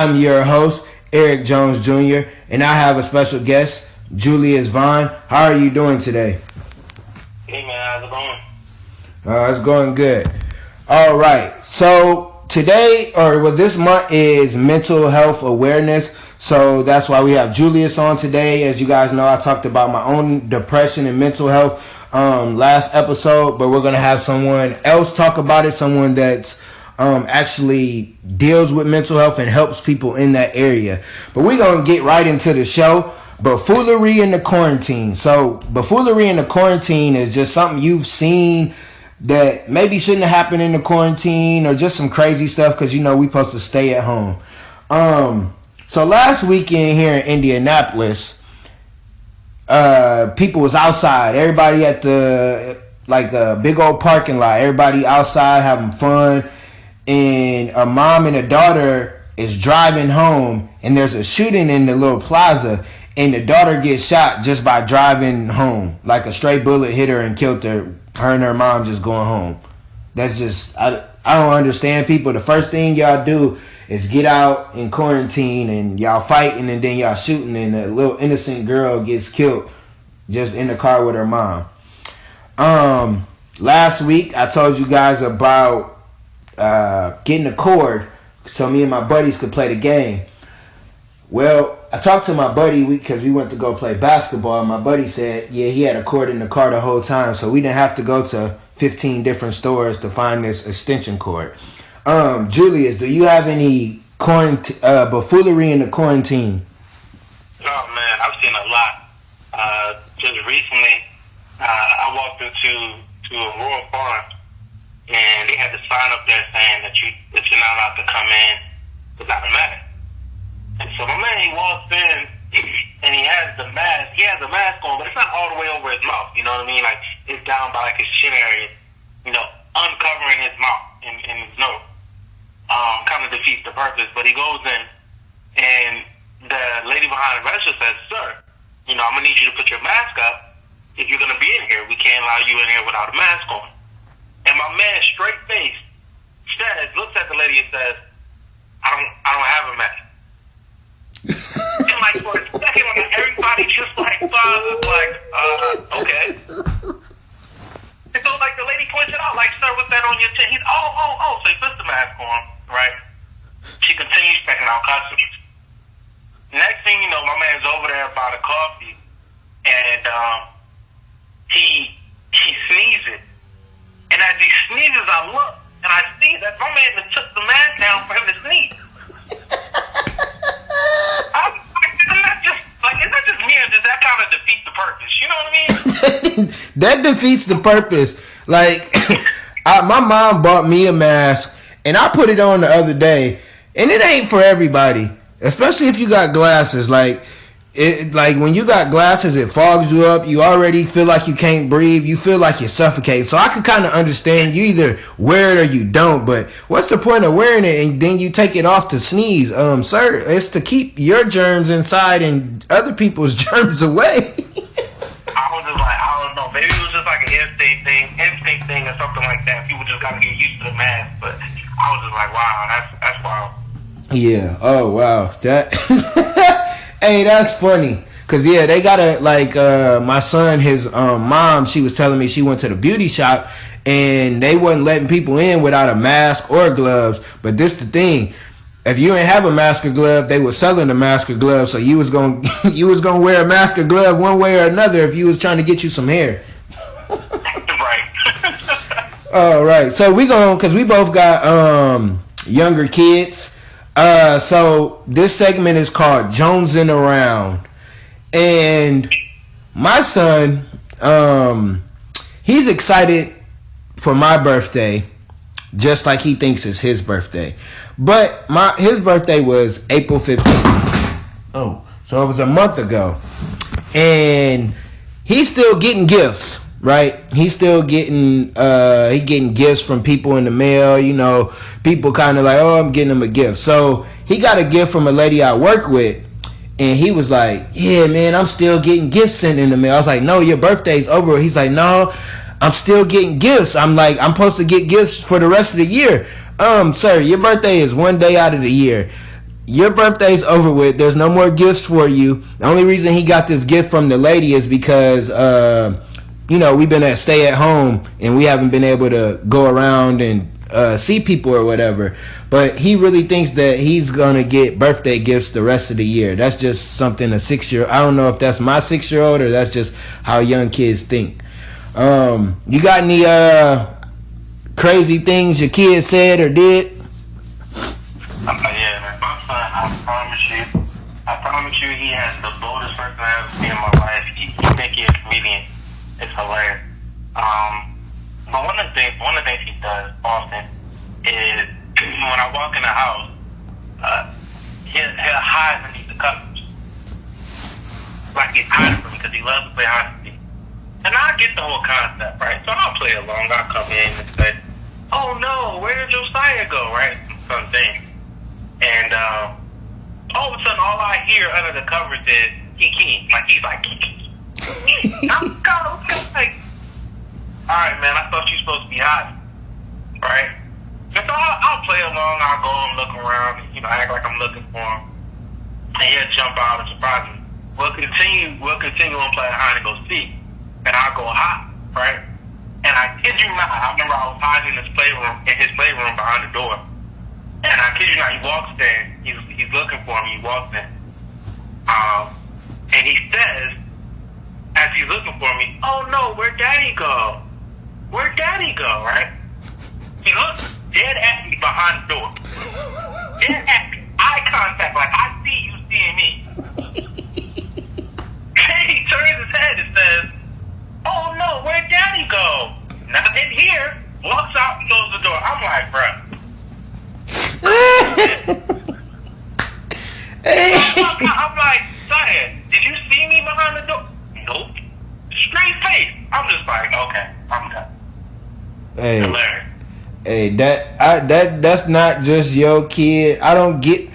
I'm your host, Eric Jones Jr., and I have a special guest, Julius Vaughan. How are you doing today? Hey man, how's it going? It's going good. All right. So today, this month is mental health awareness. So that's why we have Julius on today. As you guys know, I talked about my own depression and mental health last episode, but we're gonna have someone else talk about it. Someone that's actually deals with mental health and helps people in that area. But we're gonna get right into the show. Buffoonery in the quarantine. So buffoonery in the quarantine is just something you've seen that maybe shouldn't have happened in the quarantine, or just some crazy stuff because we supposed to stay at home. So last weekend here in Indianapolis, people was outside. Everybody at the big old parking lot. Everybody outside having fun, and a mom and a daughter is driving home, and there's a shooting in the little plaza. And the daughter gets shot just by driving home. Like a stray bullet hit her and killed her. Her and her mom just going home. That's just, I don't understand people. The first thing y'all do is get out in quarantine and y'all fighting, and then y'all shooting, and a little innocent girl gets killed just in the car with her mom. Last week I told you guys about getting a cord so me and my buddies could play the game. Well, I talked to my buddy because we went to go play basketball. My buddy said, yeah, he had a cord in the car the whole time, so we didn't have to go to 15 different stores to find this extension cord. Julius, do you have any buffoonery in the quarantine? Oh man, I've seen a lot. Just recently, I walked into a rural farm, and they had the sign up there saying that you're not allowed to come in without a mask. And so my man, he walks in, and he has the mask. He has the mask on, but it's not all the way over his mouth. You know what I mean? Like, it's down by his chin area, uncovering his mouth and his nose. Kind of defeats the purpose. But he goes in, and the lady behind the register says, "Sir, I'm gonna need you to put your mask up if you're gonna be in here. We can't allow you in here without a mask on." And my man, straight faced, looks at the lady and says, "I don't have a mask." And for a second, everybody just okay. And so the lady points it out, "Sir, what's that on your chin?" He's, oh. So he puts the mask on, right? She continues checking out customers. Next thing you know, my man's over there by the coffee, and he sneezes. And as he sneezes, I look, and I see that my man that took the mask down for him to sneeze. Is that just me, or does that kind of defeat the purpose? You know what I mean? That defeats the purpose. My mom bought me a mask, and I put it on the other day, and it ain't for everybody, especially if you got glasses. When you got glasses, it fogs you up. You already feel like you can't breathe. You feel like you're suffocating. So I can kind of understand you either wear it or you don't. But what's the point of wearing it and then you take it off to sneeze? Sir, it's to keep your germs inside and other people's germs away. I was just I don't know. Maybe it was just like an instinct thing or something like that. People just got to get used to the mask. But I was just wow, that's wild. Yeah. Oh, wow. Hey, that's funny. Cause they gotta my son, his mom, she was telling me she went to the beauty shop and they wasn't letting people in without a mask or gloves. But this the thing. If you ain't have a mask or glove, they were selling the mask or glove, so you was gonna wear a mask or glove one way or another if you was trying to get you some hair. Right. All right. So cause we both got younger kids. So this segment is called Jonesing Around, and my son, he's excited for my birthday, just like he thinks it's his birthday. But his birthday was April 15th. Oh, so it was a month ago, and he's still getting gifts. Right, he's still getting gifts from people in the mail. People kind of I'm getting him a gift. So he got a gift from a lady I work with, and he was like, "Yeah, man, I'm still getting gifts sent in the mail." I was like, "No, your birthday's over." He's like, "No, I'm still getting gifts." I'm like, "I'm supposed to get gifts for the rest of the year." Sir, your birthday is one day out of the year. your birthday's over with. There's no more gifts for you. The only reason he got this gift from the lady is because we've been at stay at home and we haven't been able to go around and see people or whatever. But he really thinks that he's gonna get birthday gifts the rest of the year. That's just something a 6 year. I don't know if that's my 6 year old or that's just how young kids think. You got any crazy things your kids said or did? Yeah, man. My son, I promise you, he has the boldest person I've ever seen in my life. He think he's a comedian. It's hilarious. But one of the things he does often is when I walk in the house, he'll hide underneath the covers, like he's hiding from me because he loves to play hide and seek. And I get the whole concept, right? So I'll play along. I'll come in and say, "Oh no, where did Josiah go?" Right? Something. And all of a sudden, all I hear under the covers is kiki. Like he's like kiki. I'm kind of like, all right, man. I thought you were supposed to be hiding, right? And so I'll play along. I'll go and look around. Act like I'm looking for him, and he'll jump out and surprise me. We'll continue on playing hide and go seek, and I'll go hide, right? And I kid you not, I remember I was hiding in his playroom behind the door. And I kid you not, he walks in. He's looking for me. He walks in, and he says, as he's looking for me, "Oh no, where'd Daddy go? Where'd Daddy go?" Right? He looks dead at me behind the door, dead at me, eye contact, like I see you seeing me. And he turns his head and says, "Oh no, where'd Daddy go? Not in here." Walks out and closes the door. I'm like, bruh. I'm like, "Son, did you see me behind the door?" "Nope." Straight face. I'm just like, okay, I'm done. Hey, hilarious. Hey, that's not just your kid. I don't get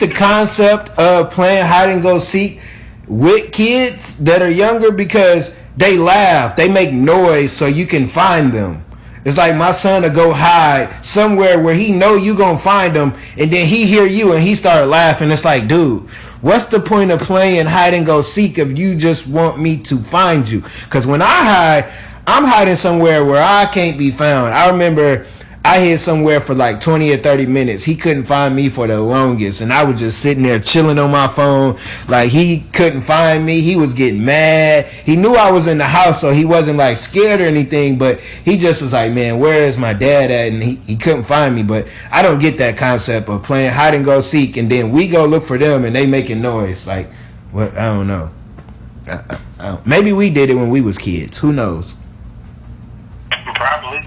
the concept of playing hide and go seek with kids that are younger because they laugh, they make noise so you can find them. It's like my son to go hide somewhere where he know you gonna find him, and then he hear you and he start laughing. It's like, dude, what's the point of playing hide and go seek if you just want me to find you? Because when I hide, I'm hiding somewhere where I can't be found. I remember I hid somewhere for like 20 or 30 minutes. He couldn't find me for the longest, and I was just sitting there chilling on my phone. Like, he couldn't find me. He was getting mad. He knew I was in the house, so he wasn't like scared or anything, but he just was like, man, where is my dad at? And he couldn't find me. But I don't get that concept of playing hide and go seek, and then we go look for them and they making noise. Like, what? I don't know. Maybe we did it when we was kids. Who knows? Probably.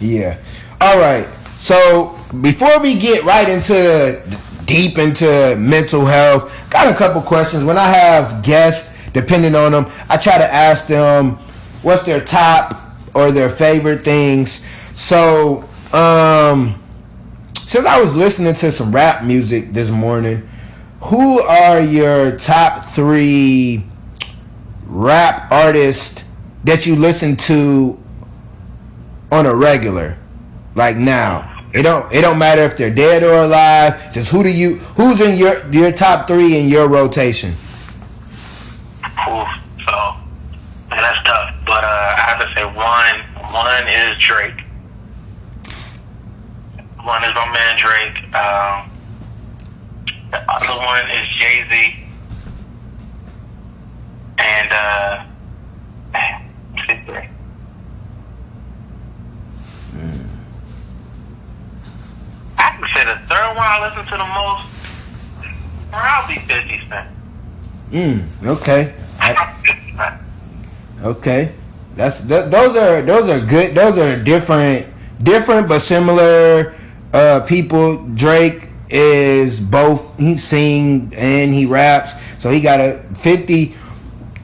Yeah. All right. So before we get right into deep into mental health, got a couple questions. When I have guests, depending on them, I try to ask them what's their top or their favorite things. So, since I was listening to some rap music this morning, who are your top 3 rap artists that you listen to on a regular? Like now, it don't matter if they're dead or alive. Just who's in your top 3 in your rotation? Oof, so man, that's tough. But I have to say one is Drake. One is my man Drake. The other one is Jay-Z. And man, I would say the third one I listen to the most probably 50 Cent. Okay. Okay. Those are good. Those are different but similar people. Drake is both, he sing and he raps, so he got a 50.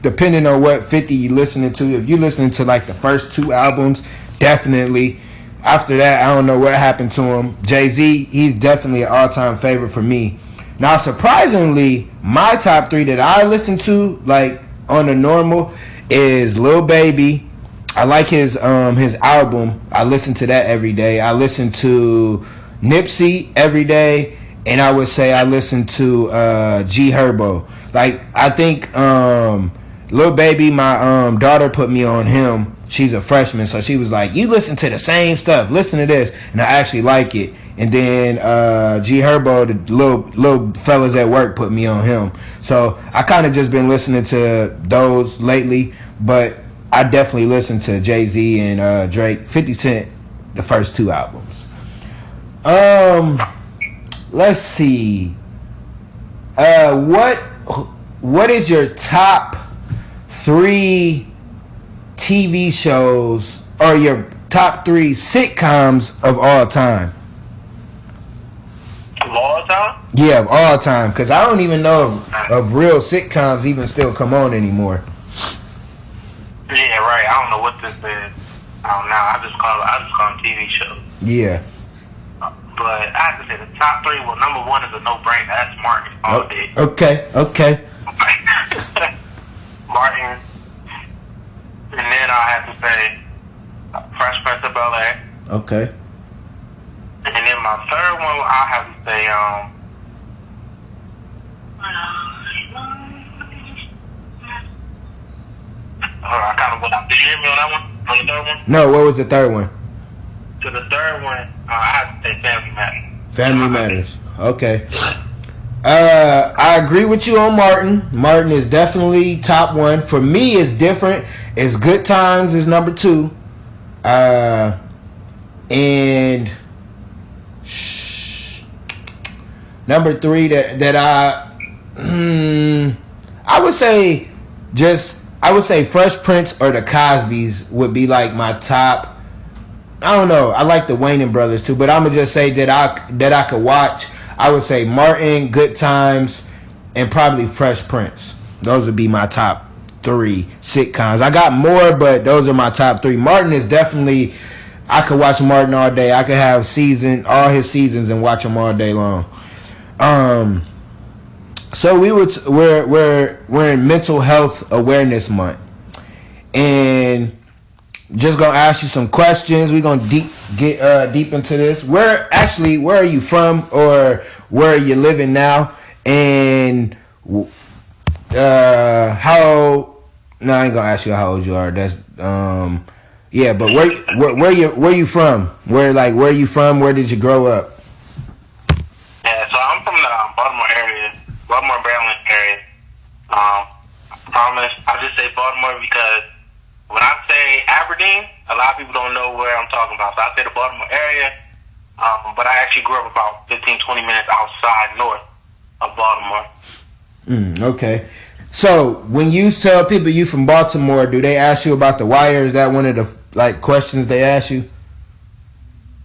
Depending on what 50 you listening to, if you listening to like the first 2 albums, definitely. After that, I don't know what happened to him. Jay-Z, he's definitely an all-time favorite for me. Now, surprisingly, my top 3 that I listen to, like on the normal, is Lil Baby. I like his album. I listen to that every day. I listen to Nipsey every day, and I would say I listen to G Herbo. Like I think Lil Baby, my daughter put me on him. She's a freshman, so she was like, "You listen to the same stuff. Listen to this," and I actually like it. And then G Herbo, the little fellas at work, put me on him. So I kind of just been listening to those lately, but I definitely listen to Jay-Z and Drake, 50 Cent, the first two albums. Let's see. What is your top 3 TV shows or your top 3 sitcoms of all time? Of all time? Yeah, of all time. Because I don't even know of real sitcoms even still come on anymore. Yeah, right. I don't know what this is. I don't know. I just call them TV shows. Yeah. But I have to say the top 3. Well, number 1 is a no-brainer. That's Martin all day. Okay. Martin. And then I have to say Fresh Prince of Bel-Air. Okay. And then my third one, I have to say I kind of went out. Did you hear me on that one? On the third one? No, what was the third one? To the third one, I have to say Family Matters. Family Matters. Okay. I agree with you on Martin. Martin is definitely top 1. For me, it's different. It's Good Times is number 2. And number 3 that I would say Fresh Prince or the Cosbys would be like my top. I don't know. I like the Wayans brothers too, but I'm gonna just say that I could watch. I would say Martin, Good Times, and probably Fresh Prince. Those would be my top 3 sitcoms. I got more, but those are my top 3. Martin is definitely. I could watch Martin all day. I could have all his seasons and watch them all day long. So we're in Mental Health Awareness Month, and just gonna ask you some questions. We're gonna get deep into this. Where are you from, or where are you living now? And how? No, I ain't gonna ask you how old you are. That's yeah. But where you from? Where are you from? Where did you grow up? Yeah, so I'm from the Baltimore area, Baltimore Maryland area. I promise. I just say Baltimore because when I say Aberdeen, a lot of people don't know where I'm talking about. So I say the Baltimore area, but I actually grew up about 15, 20 minutes outside north of Baltimore. Okay. So when you tell people you from Baltimore, do they ask you about the wire? Is that one of the questions they ask you?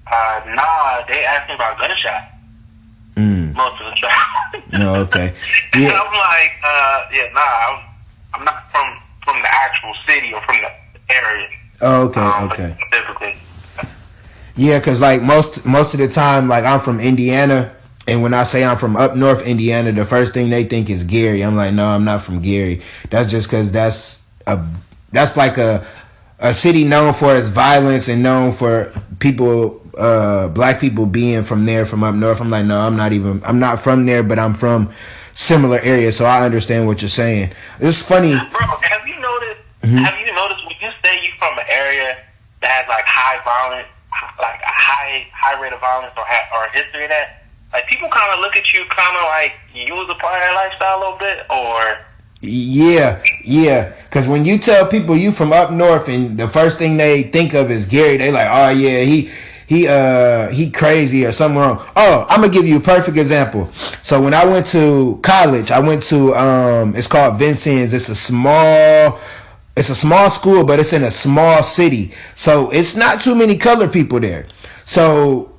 Nah, they ask me about gunshot. Most of the time. No, okay. Yeah. And I'm like, I'm not from the actual city or from the area. Oh, okay. Specifically. Yeah, because like most of the time, like I'm from Indiana, and when I say I'm from up north Indiana, the first thing they think is Gary. I'm like, no, I'm not from Gary. That's just because that's like a city known for its violence and known for people, black people being from there, from up north. I'm like, no, I'm not from there, but I'm from similar areas, so I understand what you're saying. It's funny. Bro, have you noticed? Have you noticed when you say you from an area that has like high violence, like a high rate of violence or a history of that? Like people kind of look at you, kind of like you was a part of that lifestyle a little bit, or yeah. Because when you tell people you from up north, and the first thing they think of is Gary, they like, oh yeah, he crazy or something wrong. Oh, I'm gonna give you a perfect example. So when I went to college, I went to it's called Vincennes. It's a small school, but it's in a small city, so it's not too many colored people there. So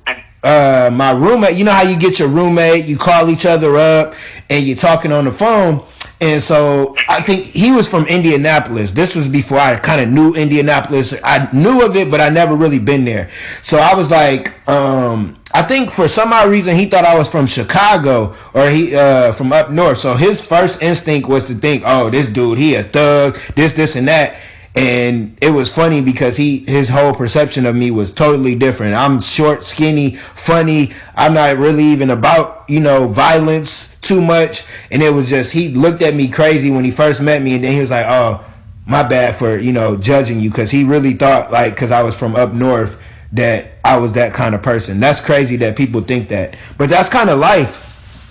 my roommate, you know how you get your roommate, you call each other up and you're talking on the phone. And so I think he was from Indianapolis. This was before I kind of knew Indianapolis. I knew of it, but I never really been there. So I was like, I think for some odd reason he thought I was from Chicago or he from up north. So his first instinct was to think, oh, this dude, he a thug, this and that. And it was funny because his whole perception of me was totally different. I'm short, skinny, funny. I'm not really even about, violence too much. And it was just, he looked at me crazy when he first met me, and then he was like, oh, my bad for, judging you, because he really thought, like, because I was from up north, that I was that kind of person. That's crazy that people think that. But that's kind of life.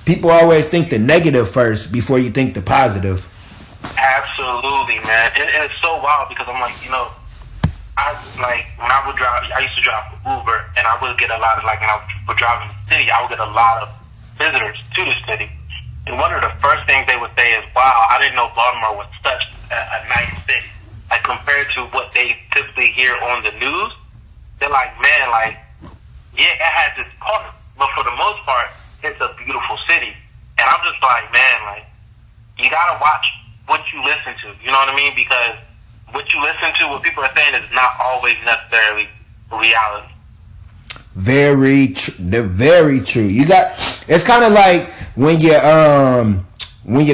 People always think the negative first before you think the positive. Absolutely, man. And it's so wild because I'm like, when I would drive, I used to drive for Uber, and I would get a lot of, like, when I would drive in the city, I would get a lot of visitors to the city. And one of the first things they would say is, wow, I didn't know Baltimore was such a nice city. Like, compared to what they typically hear on the news, they're like, man, like, yeah, it has its part, but for the most part, it's a beautiful city. And I'm just like, man, like, you gotta watch what you listen to, you know what I mean? Because what you listen to, what people are saying, is not always necessarily reality. Very true. It's kind of like when you're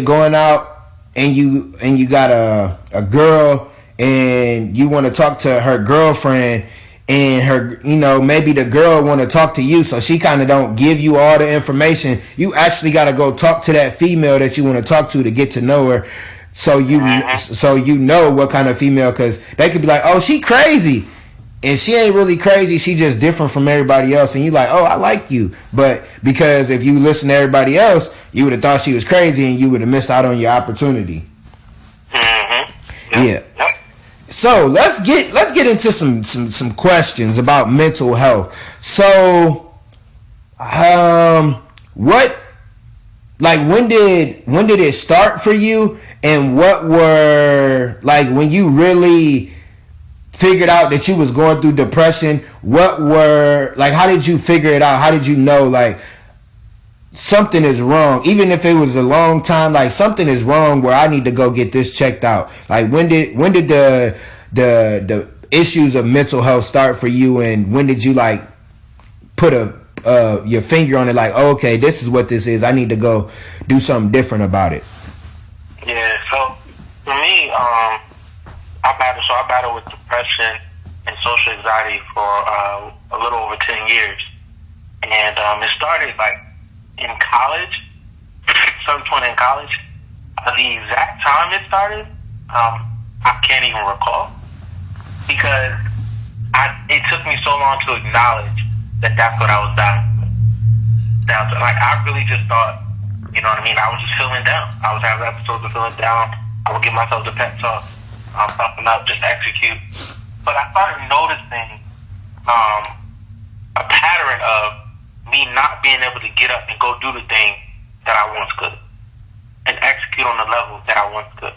going out and you got a girl and you want to talk to her girlfriend, and her, maybe the girl want to talk to you, so she kind of don't give you all the information. You actually got to go talk to that female that you want to talk to get to know her, so you know what kind of female, because they could be like, oh, she crazy, and she ain't really crazy, she just different from everybody else, and you like, oh, I like you. But because if you listen to everybody else, you would have thought she was crazy, and you would have missed out on your opportunity. Yeah. So let's get into some questions about mental health. So, what, like, when did it start for you, and what were, like, when you really figured out that you was going through depression? What were, like, how did you figure it out? How did you know, like, something is wrong, even if it was a long time, like, something is wrong where I need to go get this checked out? Like, when did the issues of mental health start for you, and when did you, like, put your finger on it, like, oh, okay, this is what this is, I need to go do something different about it? Yeah, so for me, I battled with depression and social anxiety for a little over 10 years. And it started, like, in college, some point in college. The exact time it started, I can't even recall, because it took me so long to acknowledge that that's what I was battling with. Like, I really just thought, you know what I mean, I was just feeling down. I was having episodes of feeling down. I would give myself the pep talk, pumping up, just execute. But I started noticing a pattern of me not being able to get up and go do the thing that I once could, and execute on the level that I once could.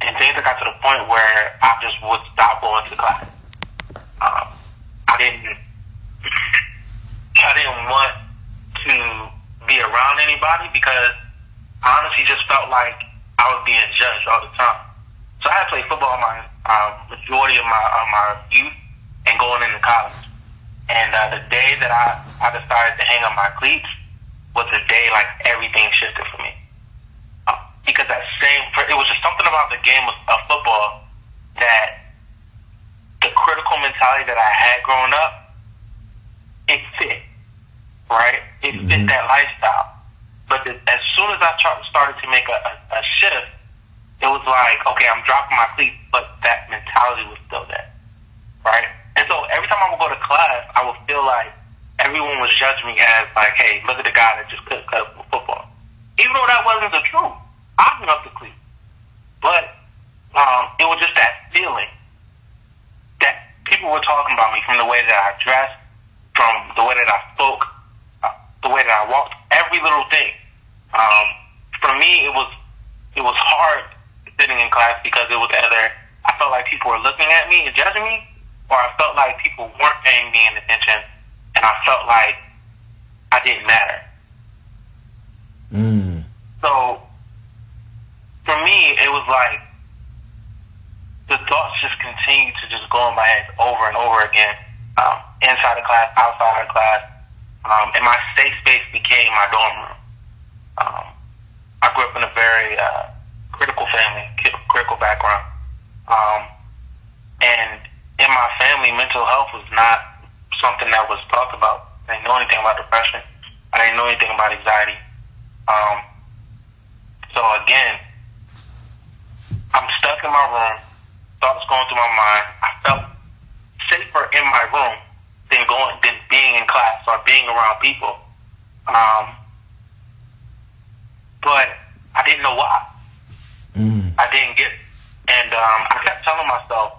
And things got to the point where I just would stop going to class. I didn't want to be around anybody, because I honestly just felt like I was being judged all the time. So I had played football my majority of my youth and going into college. And the day that I decided to hang up my cleats was the day, like, everything shifted for me. Because it was just something about the game of football, that the critical mentality that I had growing up, it fit, right? It fit that lifestyle. But as soon as I started to make a shift, it was like, okay, I'm dropping my cleats, but that mentality was still there, right? And so every time I would go to class, I would feel like everyone was judging me as, like, hey, look at the guy that just couldn't cut up with football. Even though that wasn't the truth. I hung up the cleats. But it was just that feeling that people were talking about me, from the way that I dressed, from the way that I spoke, the way that I walked, every little thing. For me, it was hard sitting in class, because it was either I felt like people were looking at me and judging me, or I felt like people weren't paying me any attention, and I felt like I didn't matter. So for me, it was like the thoughts just continued to just go in my head over and over again, inside of class, outside of class, and my safe space became my dorm room. I grew up in a very critical family, critical background, that was talked about. I didn't know anything about depression. I didn't know anything about anxiety. So again, I'm stuck in my room. Thoughts going through my mind. I felt safer in my room than being in class or being around people. But I didn't know why. I didn't get it. And I kept telling myself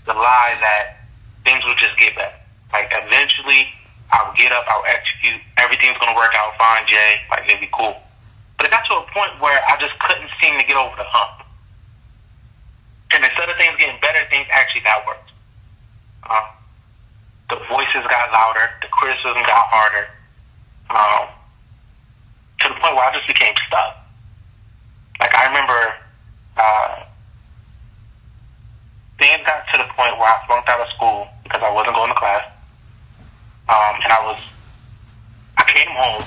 the lie that things would just get better. Like, eventually, I'll get up, I'll execute, everything's going to work out fine, Jay. Like, it'll be cool. But it got to a point where I just couldn't seem to get over the hump. And instead of things getting better, things actually got worse. The voices got louder, the criticism got harder, to the point where I just became stuck. Like, I remember things got to the point where I flunked out of school because I wasn't going to class. And I came home.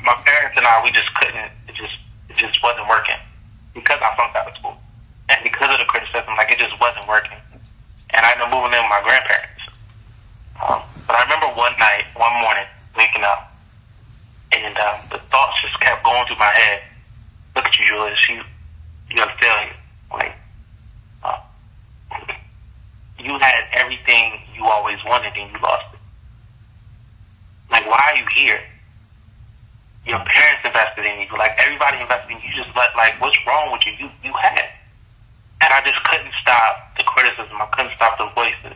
My parents and I, we just couldn't, it just wasn't working because I flunked out of school. And because of the criticism, like, it just wasn't working. And I ended up moving in with my grandparents. But I remember one morning, waking up, and the thoughts just kept going through my head. Look at you, Julius. You're a failure. Like, you had everything you always wanted and you lost it. Like, why are you here? Your parents invested in you. Like, everybody invested in you. You just what's wrong with you? You had it. And I just couldn't stop the criticism. I couldn't stop the voices.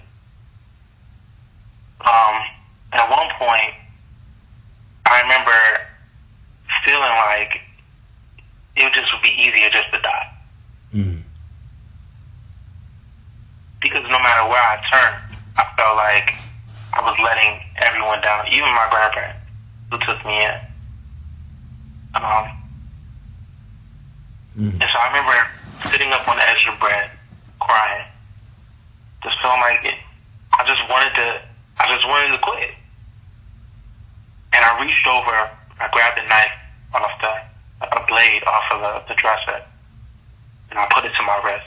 At one point, I remember feeling like it just would be easier just to die. Because no matter where I turned, I felt like I was letting everyone down, even my grandparents who took me in. And so I remember sitting up on the edge of the bed, crying, just feeling like it. I just wanted to quit. And I reached over, I grabbed a knife a blade off of the dresser, and I put it to my wrist.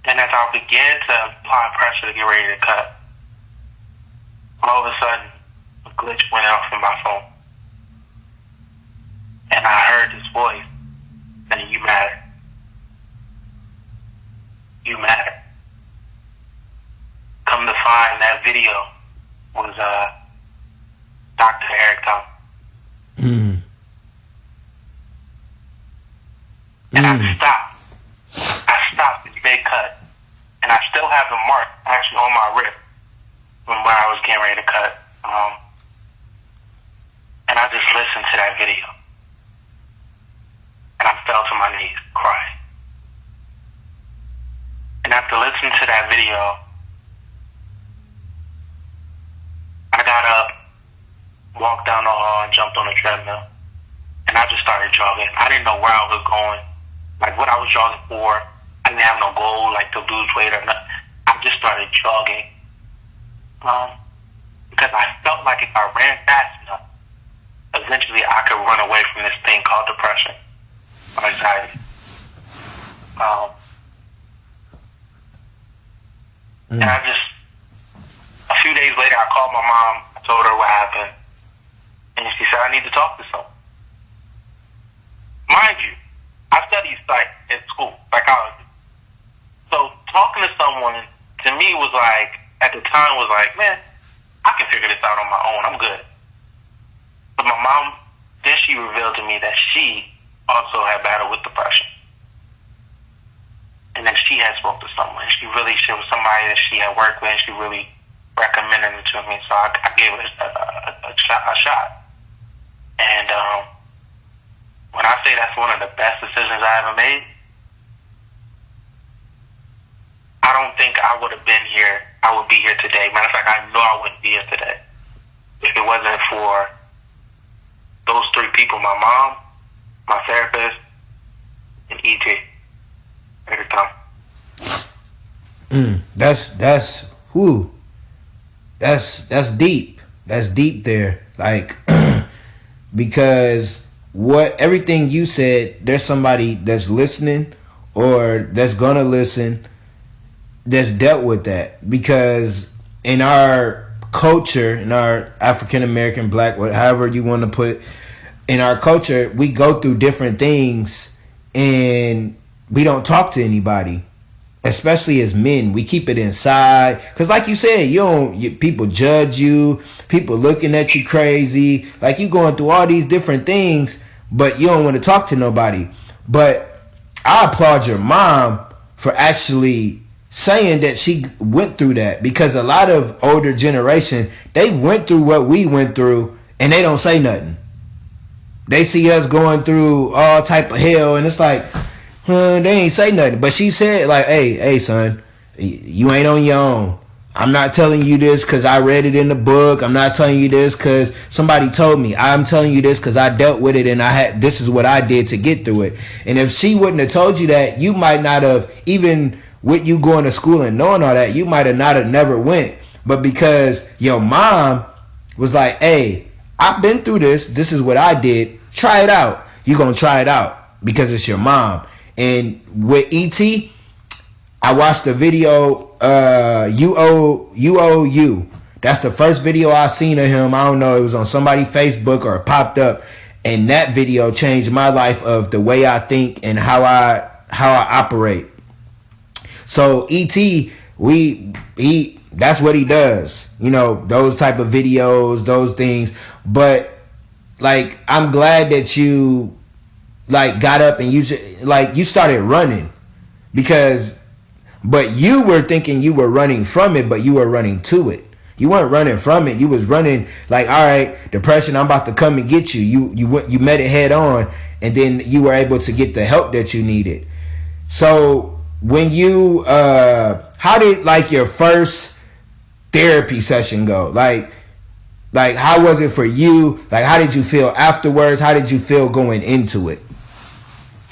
And as I began to apply pressure to get ready to cut, all of a sudden, a glitch went out from my phone. And I heard this voice saying, "You matter. You matter." Come to find, that video was Dr. Eric Thomas. And I stopped the big cut. And I still have the mark actually on my wrist from where I was getting ready to cut. And I just listened to that video. And I fell to my knees, crying. And after listening to that video, I got up, walked down the hall, and jumped on the treadmill. And I just started jogging. I didn't know where I was going, like what I was jogging for. I didn't have no goal, like to lose weight or nothing. I just started jogging. Because I felt like if I ran fast enough, eventually I could run away from this thing called depression or anxiety. And a few days later, I called my mom. I told her what happened. And she said, "I need to talk to someone." Mind you, I studied psych at school, psychology. So talking to someone, to me, was like, at the time, was like, man, I can figure this out on my own. I'm good. But my mom, then she revealed to me that she also had battled with depression. And then she had spoke to someone. She was somebody that she had worked with, and she really recommended it to me. So I gave it a shot. And when I say that's one of the best decisions I ever made, I don't think I would have been here. I would be here today. Matter of fact, I know I wouldn't be here today if it wasn't for those three people: my mom, my therapist, and E.T. every time. That's deep. That's deep there. Like, because everything you said, there's somebody that's listening or that's gonna listen that's dealt with that, because in our culture, in our African American, black, however you want to put, in our culture, we go through different things and we don't talk to anybody, especially as men. We keep it inside because, like you said, people judge you, people looking at you crazy, like you going through all these different things, but you don't want to talk to nobody. But I applaud your mom for actually saying that she went through that, because a lot of older generation, they went through what we went through and they don't say nothing. They see us going through all type of hell and it's like, they ain't say nothing. But she said, like, hey son, you ain't on your own. I'm not telling you this because I read it in the book. I'm not telling you this because somebody told me. I'm telling you this because I dealt with it and this is what I did to get through it. And if she wouldn't have told you that, you might not have, even with you going to school and knowing all that, you might have not have never went. But because your mom was like, hey, I've been through this. This is what I did. Try it out. You're going to try it out because it's your mom. And with E.T., I watched the video, You. That's the first video I seen of him. I don't know, it was on somebody's Facebook or it popped up. And that video changed my life of the way I think and how I operate. So E.T., that's what he does. You know, those type of videos, those things. But like, I'm glad that you like got up and you started running, but you were thinking you were running from it, but you were running to it. You weren't running from it. You was running like, all right, depression, I'm about to come and get you. You met it head on, and then you were able to get the help that you needed. So when you, how did like your first therapy session go? Like, how was it for you? Like, how did you feel afterwards? How did you feel going into it?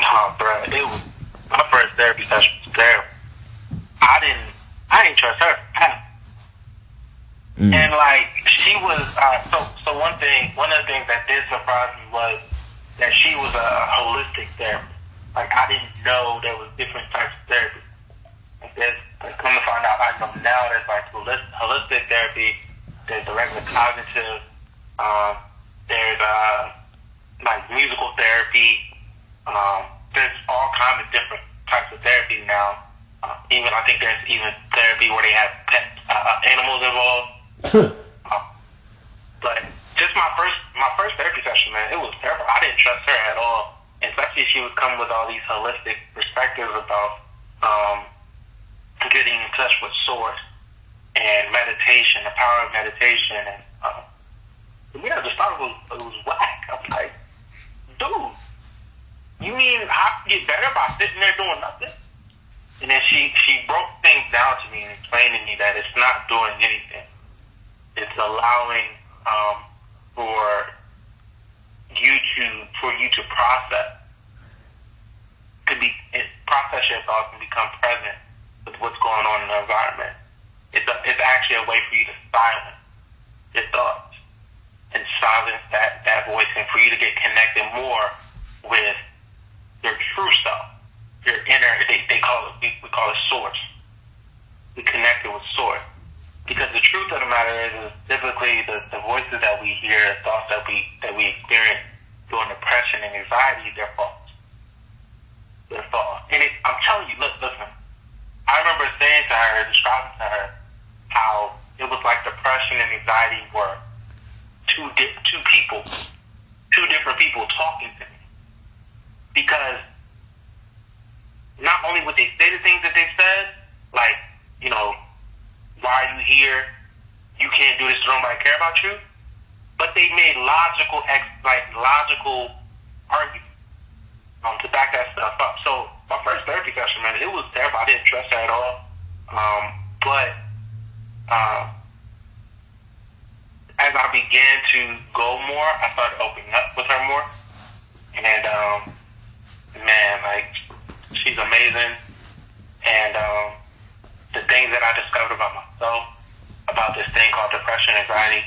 Oh, bro, it was my first therapy session was terrible. I didn't trust her. And like, she was, so one of the things that did surprise me was that she was a holistic therapist. Like, I didn't know there was different types of therapy. Like, come to find out, I know now there's like holistic therapy. There's the regular cognitive. There's like musical therapy. There's all kinds of different types of therapy now. Even I think there's even therapy where they have pet animals involved. But just my first therapy session, man, it was terrible. I didn't trust her at all. Especially she would come with all these holistic perspectives about getting in touch with source and meditation, the power of meditation, and I just thought it was whack. I was like, dude, you mean I can get better by sitting there doing nothing? And then she broke things down to me and explained to me that it's not doing anything. It's allowing for you to process your thoughts and become present with what's going on in the environment. It's actually a way for you to silence your thoughts and silence that voice, and for you to get connected more with your true self, your inner. We call it source. We connected with source, because the truth of the matter is typically the voices that we hear, the thoughts that we experience during depression and anxiety, they're false. They're false. And I'm telling you, listen. I remember saying to her, describing to her, how it was like depression and anxiety were two different people talking to me. Because not only would they say the things that they said, like, you know, why are you here? You can't do this, nobody care about you. But they made logical arguments to back that stuff up. So my first therapy session, man, it was terrible. I didn't trust her at all. But as I began to go more, I started opening up with her more. And man, like, she's amazing. And the things that I discovered about myself, about this thing called depression, anxiety,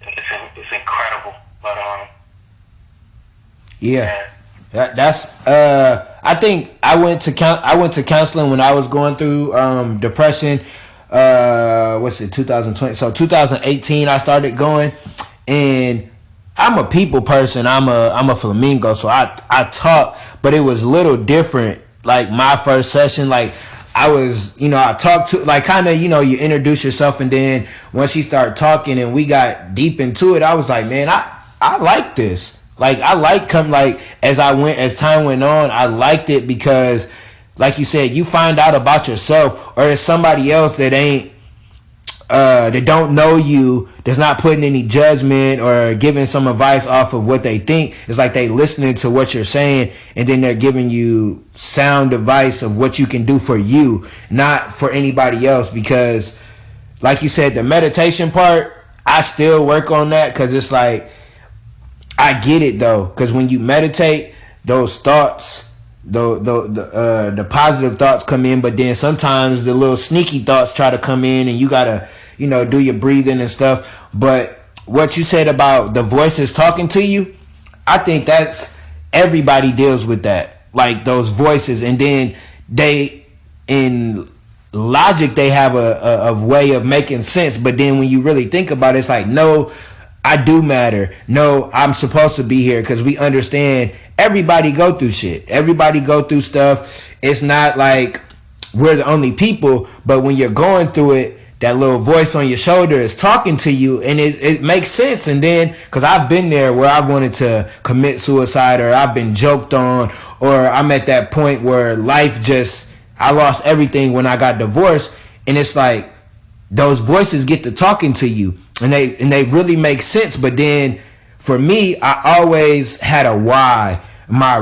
it's incredible. But yeah. That's I think I went to counseling when I was going through depression. What's it? 2020. So 2018, I started going, and I'm a people person. I'm a flamingo, so I talk, but it was a little different. Like my first session, like I was, I talked to, like, kind of, you introduce yourself, and then once you start talking and we got deep into it, I was like, man, I like this. Like I like as time went on, I liked it because, like you said, you find out about yourself, or it's somebody else that ain't that don't know you, that's not putting any judgment or giving some advice off of what they think. It's like they listening to what you're saying, and then they're giving you sound advice of what you can do for you, not for anybody else. Because, like you said, the meditation part, I still work on that, because it's like, I get it though, because when you meditate, those thoughts, the positive thoughts come in, but then sometimes the little sneaky thoughts try to come in, and you gotta, do your breathing and stuff. But what you said about the voices talking to you, I think that's, everybody deals with that, like those voices, and then they, in logic, they have a way of making sense, but then when you really think about it, it's like, no, I do matter. No, I'm supposed to be here, because we understand everybody go through shit. Everybody go through stuff. It's not like we're the only people, but when you're going through it, that little voice on your shoulder is talking to you, and it makes sense. And then, because I've been there where I've wanted to commit suicide, or I've been joked on, or I'm at that point where life just, I lost everything when I got divorced, and it's like those voices get to talking to you, and they really make sense. But then for me, I always had a why. My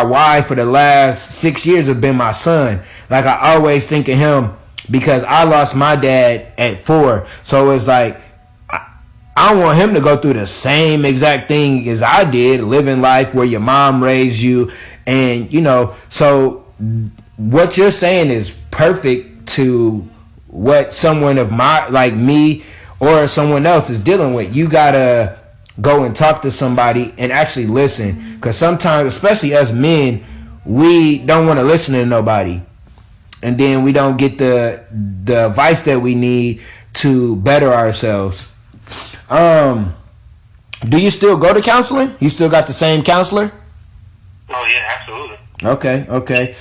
why for the last 6 years have been my son. Like I always think of him, because I lost my dad at 4. So it's like, I don't want him to go through the same exact thing as I did, living life where your mom raised you. And, so what you're saying is perfect to what someone of my, like me, or someone else is dealing with. You gotta go and talk to somebody and actually listen, because sometimes, especially us men, we don't want to listen to nobody, and then we don't get the advice that we need to better ourselves. Do you still go to counseling? You still got the same counselor? Oh yeah, absolutely. Okay.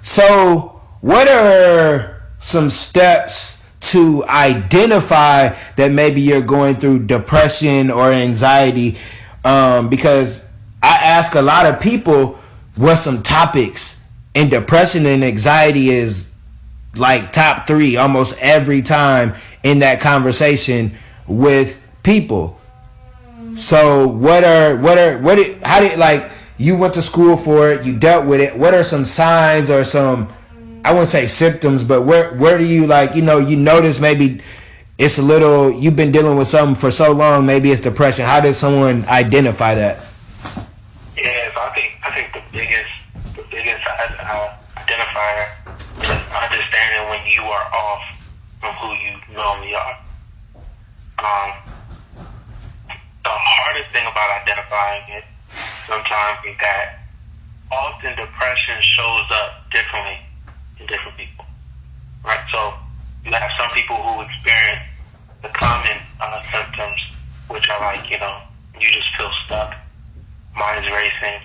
So what are some steps to identify that maybe you're going through depression or anxiety? Because I ask a lot of people what some topics, and depression and anxiety is like top 3 almost every time in that conversation with people. So how did, like, you went to school for it, you dealt with it. What are some signs or some, I wouldn't say symptoms, but where do you, like, you notice maybe it's a little, you've been dealing with something for so long, maybe it's depression. How does someone identify that? Yeah, so I think the biggest identifier is understanding when you are off from who you normally are. The hardest thing about identifying it sometimes is that often depression shows up differently in different people, right? So you have some people who experience the common symptoms, which are like, you just feel stuck, mind is racing,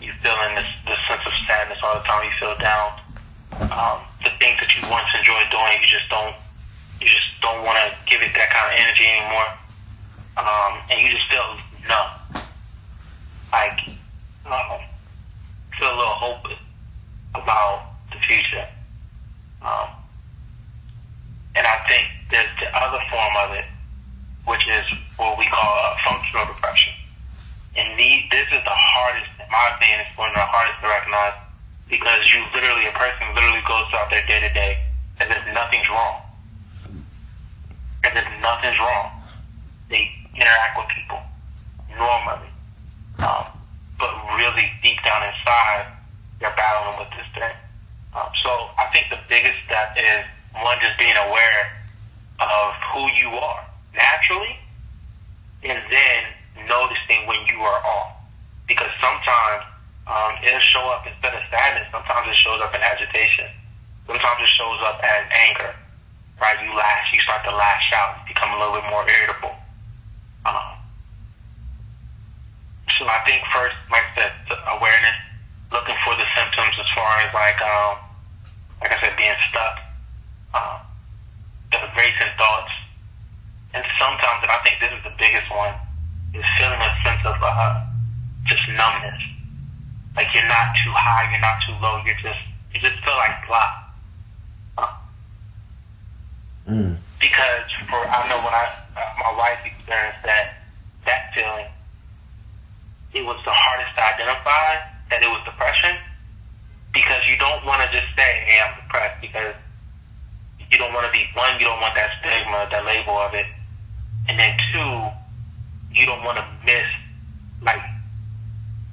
you feeling this sense of sadness all the time, you feel down, the things that you once enjoyed doing, you just don't want to give it that kind of energy anymore, and you just feel numb, like feel a little hopeless about the future. And I think there's the other form of it, which is what we call functional depression. And this is the hardest, in my opinion, it's one of the hardest to recognize, because a person literally goes throughout their day to day as if nothing's wrong. As if nothing's wrong. They interact with people normally. But really deep down inside, they're battling with this thing. So I think the biggest step is, one, just being aware of who you are naturally, and then noticing when you you are off. Because sometimes it'll show up instead of sadness. Sometimes it shows up in agitation. Sometimes it shows up as anger. Right? You start to lash out. You become a little bit more irritable. So I think first, like I said, awareness, looking for the symptoms as far as like I said, being stuck, the racing thoughts, and sometimes, and I think this is the biggest one, is feeling a sense of just numbness. Like you're not too high, you're not too low, you just feel like blah. Because I know when my wife experienced that feeling, it was the hardest to identify that it was depression, because you don't want to just say, hey, I'm depressed, because you don't want to be, one, you don't want that stigma, that label of it, and then two, you don't want to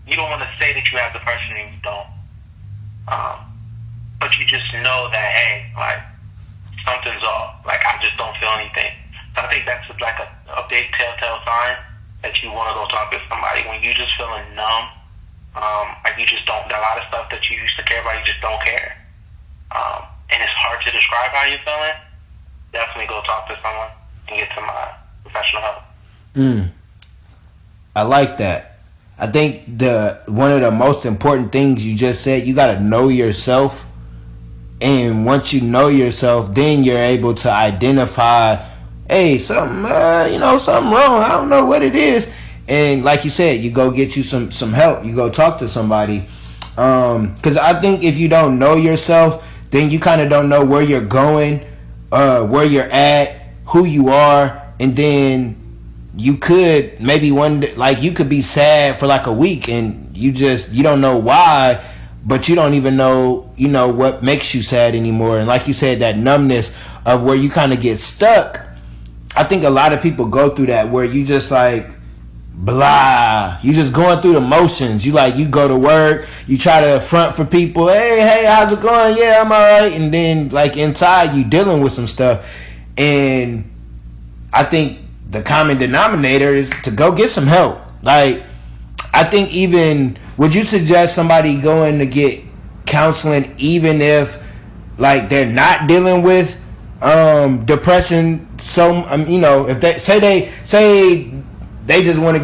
you don't want to say that you have depression and you don't. But you just know that, hey, like, something's off. Like, I just don't feel anything. So I think that's like a big telltale sign that you want to go talk to somebody. When you just feeling numb, like you just don't, a lot of stuff that you used to care about, you just don't care. And it's hard to describe how you're feeling. Definitely go talk to someone and get some professional help. I like that. I think one of the most important things you just said, you got to know yourself. And once you know yourself, then you're able to identify, hey, something wrong. I don't know what it is. And like you said, you go get you some help. You go talk to somebody. Because I think if you don't know yourself, then you kind of don't know where you're going, where you're at, who you are, and then you could maybe one day, like you could be sad for like a week, and you don't know why, but you don't even know, what makes you sad anymore. And like you said, that numbness of where you kind of get stuck. I think a lot of people go through that, where you just like blah, you just going through the motions. You go to work, you try to front for people, hey, how's it going? Yeah, I'm all right. And then like inside you dealing with some stuff. And I think the common denominator is to go get some help. Like, I think even, would you suggest somebody going to get counseling even if like they're not dealing with depression? So if they just want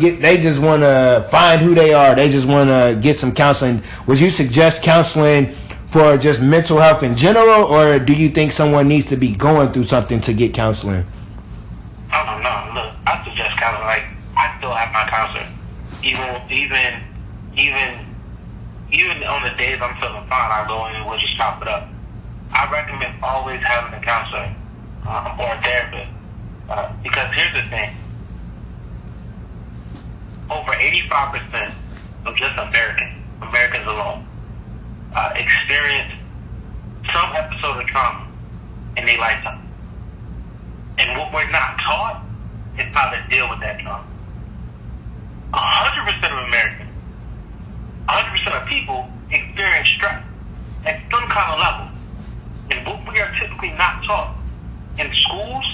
to find who they are, they just want to get some counseling, would you suggest counseling for just mental health in general, or do you think someone needs to be going through something to get counseling? I don't know. Look, I suggest counseling. Like, I still have my counselor. Even on the days I'm feeling fine, I go in and we'll just chop it up. I recommend always having a counselor or a therapist, because here's the thing: over 85% of just Americans alone, experience some episode of trauma in their lifetime. And what we're not taught is how to deal with that trauma. 100% of Americans, 100% of people experience stress at some kind of level. And what we are typically not taught in schools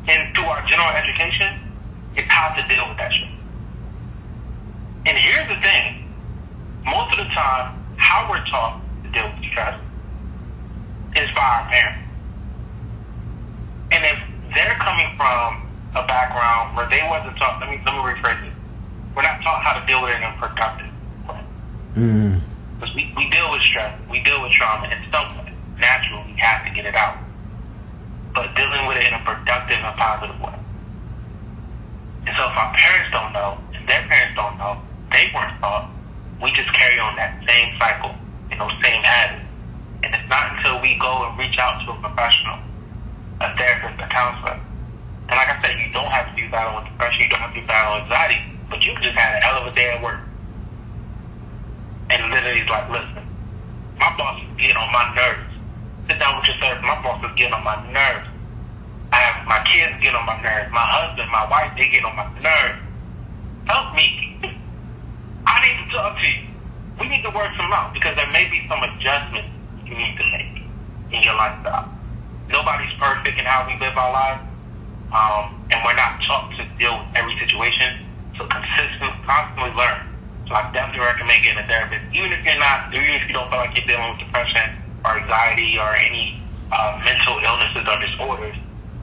and through our general education is how to deal with that shit. And here's the thing: most of the time, how we're taught to deal with stress is by our parents. And if they're coming from a background where they wasn't taught, let me rephrase it. We're not taught how to deal with it in a productive way. Because we deal with stress, we deal with trauma in some way. Naturally, we have to get it out. But dealing with it in a productive and positive way. And so if our parents don't know, and their parents don't know, they weren't taught, we just carry on that same cycle and those same habits. And it's not until we go and reach out to a professional, a therapist, a counselor. And like I said, you don't have to be battling with depression, you don't have to be battling with anxiety, but you just had a hell of a day at work. And literally like, listen, my boss is getting on my nerves. Sit down with your therapist, my boss is getting on my nerves. I have my kids getting on my nerves, my husband, my wife, they get on my nerves. Help me. I need to talk to you. We need to work some out, because there may be some adjustments you need to make in your lifestyle. Nobody's perfect in how we live our lives, and we're not taught to deal with every situation. So constantly learn. So I definitely recommend getting a therapist, even if you don't feel like you're dealing with depression or anxiety or any mental illnesses or disorders.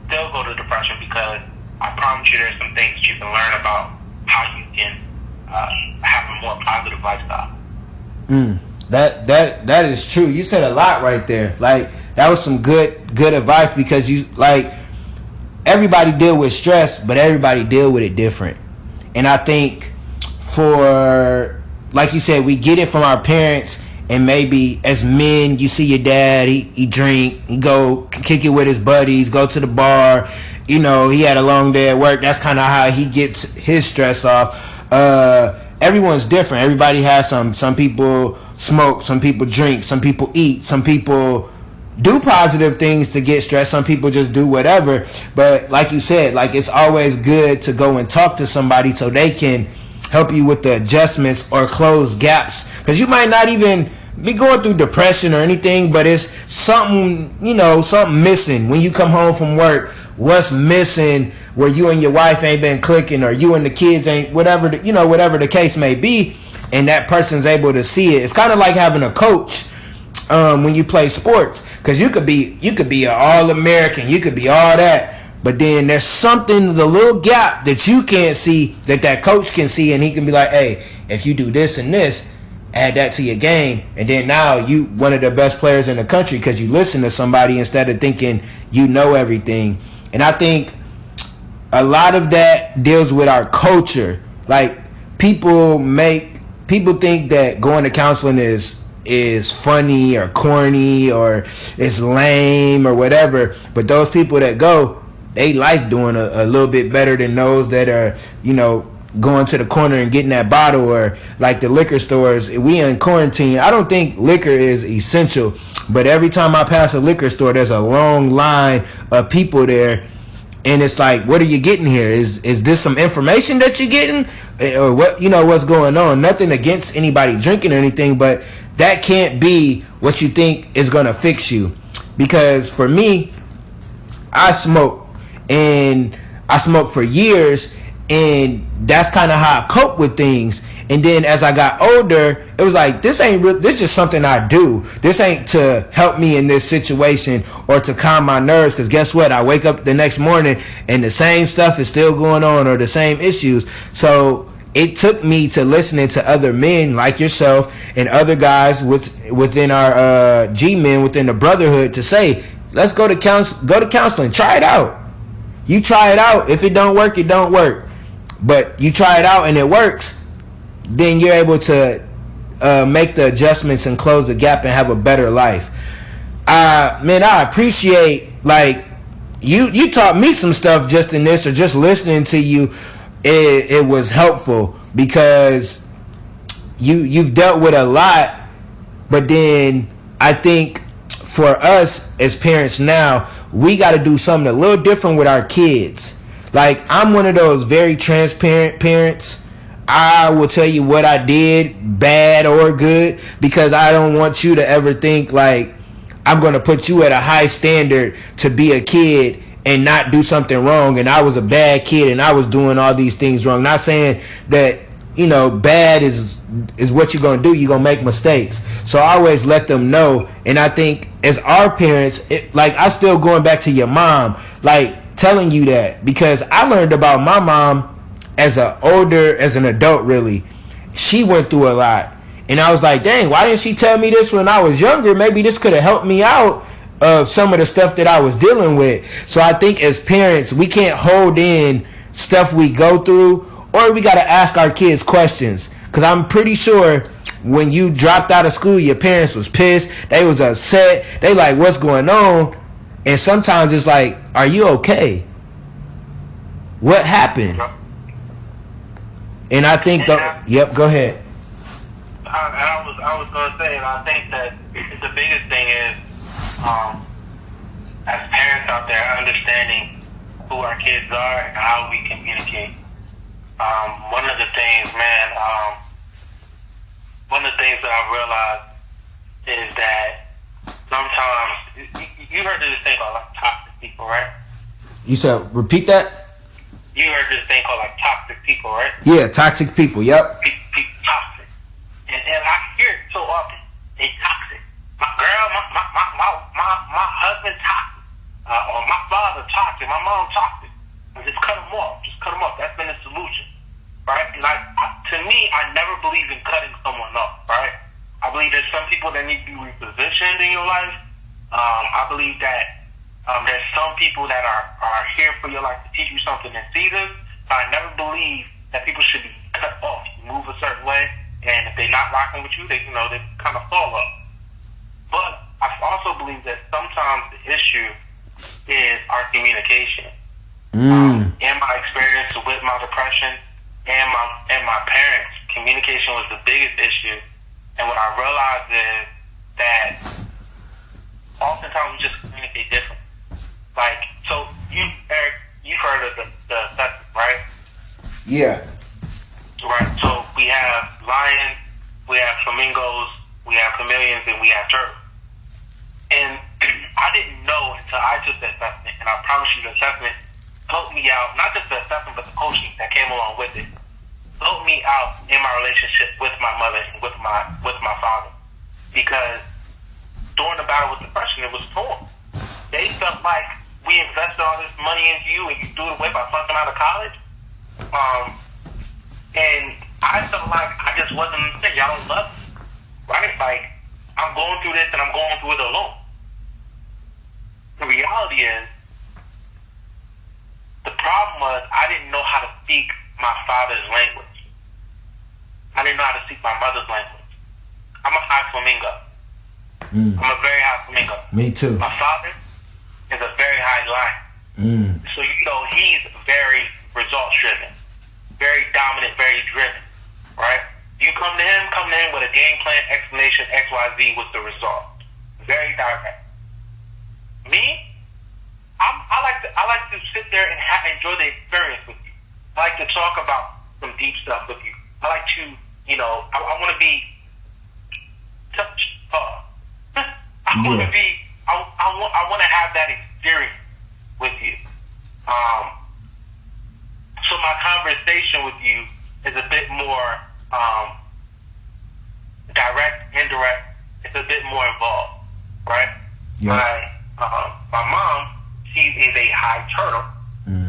Still go to depression, because I promise you there's some things that you can learn about how you can have a more positive lifestyle. That is true. You said a lot right there. Like, that was some good advice, because you, like, everybody deal with stress, but everybody deal with it different. And I think, for, like you said, we get it from our parents, and maybe as men, you see your dad, he drink, he go kick it with his buddies, go to the bar, he had a long day at work. That's kind of how he gets his stress off. Everyone's different. Everybody has some people smoke, some people drink, some people eat, some people do positive things to get stressed, some people just do whatever. But like you said, like, it's always good to go and talk to somebody so they can help you with the adjustments or close gaps, because you might not even be going through depression or anything, but it's something, something missing when you come home from work. What's missing where you and your wife ain't been clicking, or you and the kids ain't, whatever the case may be, and that person's able to see it. It's kind of like having a coach when you play sports, because you could be an All-American, you could be all that, but then there's something, the little gap that you can't see, that coach can see, and he can be like, hey, if you do this and this, add that to your game, and then now you one of the best players in the country, because you listen to somebody instead of thinking you know everything. And I think a lot of that deals with our culture. Like, people think that going to counseling is funny or corny or it's lame or whatever, but those people that go, they life doing a little bit better than those that are going to the corner and getting that bottle, or like the liquor stores. We in quarantine. I don't think liquor is essential, but every time I pass a liquor store, there's a long line of people there, and it's like, what are you getting here? Is this some information that you're getting, or what? What's going on? Nothing against anybody drinking or anything, but that can't be what you think is gonna fix you. Because for me, I smoke, and I smoked for years, and that's kind of how I cope with things. And then as I got older, it was like, this is just something I do. This ain't to help me in this situation or to calm my nerves, because guess what? I wake up the next morning and the same stuff is still going on, or the same issues. So it took me to listening to other men like yourself and other guys within our G-men, within the brotherhood, to say, let's go to counseling. Try it out. You try it out. If it don't work, it don't work. But you try it out and it works, then you're able to make the adjustments and close the gap and have a better life. Man, I appreciate, like, you taught me some stuff just in this, or just listening to you. It was helpful, because you've dealt with a lot, but then I think for us as parents now, we got to do something a little different with our kids. Like, I'm one of those very transparent parents. I will tell you what I did, bad or good, because I don't want you to ever think like I'm going to put you at a high standard to be a kid and not do something wrong, and I was a bad kid and I was doing all these things wrong. Not saying that, bad is what you're going to do. You're going to make mistakes. So I always let them know. And I think as our parents, like, I still going back to your mom, like, telling you that, because I learned about my mom as an adult, really. She went through a lot, and I was like, dang, why didn't she tell me this when I was younger? Maybe this could have helped me out of some of the stuff that I was dealing with. So I think as parents, we can't hold in stuff we go through, or we got to ask our kids questions, because I'm pretty sure when you dropped out of school, your parents was pissed, they was upset, they like, what's going on? And sometimes it's like, are you okay? What happened? And I think yep, go ahead. I was going to say, and I think that the biggest thing is, as parents out there, understanding who our kids are and how we communicate. One of the things that I've realized is that sometimes, you heard of this thing called like toxic people, right? You said, repeat that? You heard this thing called like toxic people. people, right? Yeah, toxic people. Yep. People toxic, and I hear it so often. They toxic. My girl, my husband toxic, or my father toxic, my mom toxic. Just cut them off. Just cut them off. That's been the solution, right? And to me, I never believe in cutting someone off, right? I believe there's some people that need to be repositioned in your life. I believe that there's some people that are here for your life to teach you something in seasons. But I never believe that people should be cut off. You move a certain way, and if they're not rocking with you, they kind of fall up. But I also believe that sometimes the issue is our communication. In my experience with my depression and my parents, communication was the biggest issue. And what I realized is that oftentimes we just communicate differently. Like, so Eric, you've heard of the assessment, right? Yeah. Right. So we have lions, we have flamingos, we have chameleons, and we have turtles. And I didn't know until I took the assessment, and I promise you the assessment helped me out, not just the assessment, but the coaching that came along with it, helped me out in my relationship with my mother and with my father. Because during the battle with depression, it was torn. They felt like we invested all this money into you and you threw it away by flunking out of college. And I felt like I just wasn't saying, y'all don't love me. Right? Like, I'm going through this and I'm going through it alone. The reality is, the problem was I didn't know how to speak my father's language. I didn't know how to speak my mother's language. I'm a high flamingo. I'm a very high flamingo. Me too. My father is a very high lion. So, he's very results-driven, very dominant, very driven, right? You come to him with a game plan, explanation, X, Y, Z with the result. Very direct. Me, I like to sit there and enjoy the experience with you. I like to talk about some deep stuff with you. I like to, I want to be touched. I want to be. I want to have that experience with you. So my conversation with you is a bit more direct, indirect. It's a bit more involved, right? Yeah. My mom, she is a high turtle,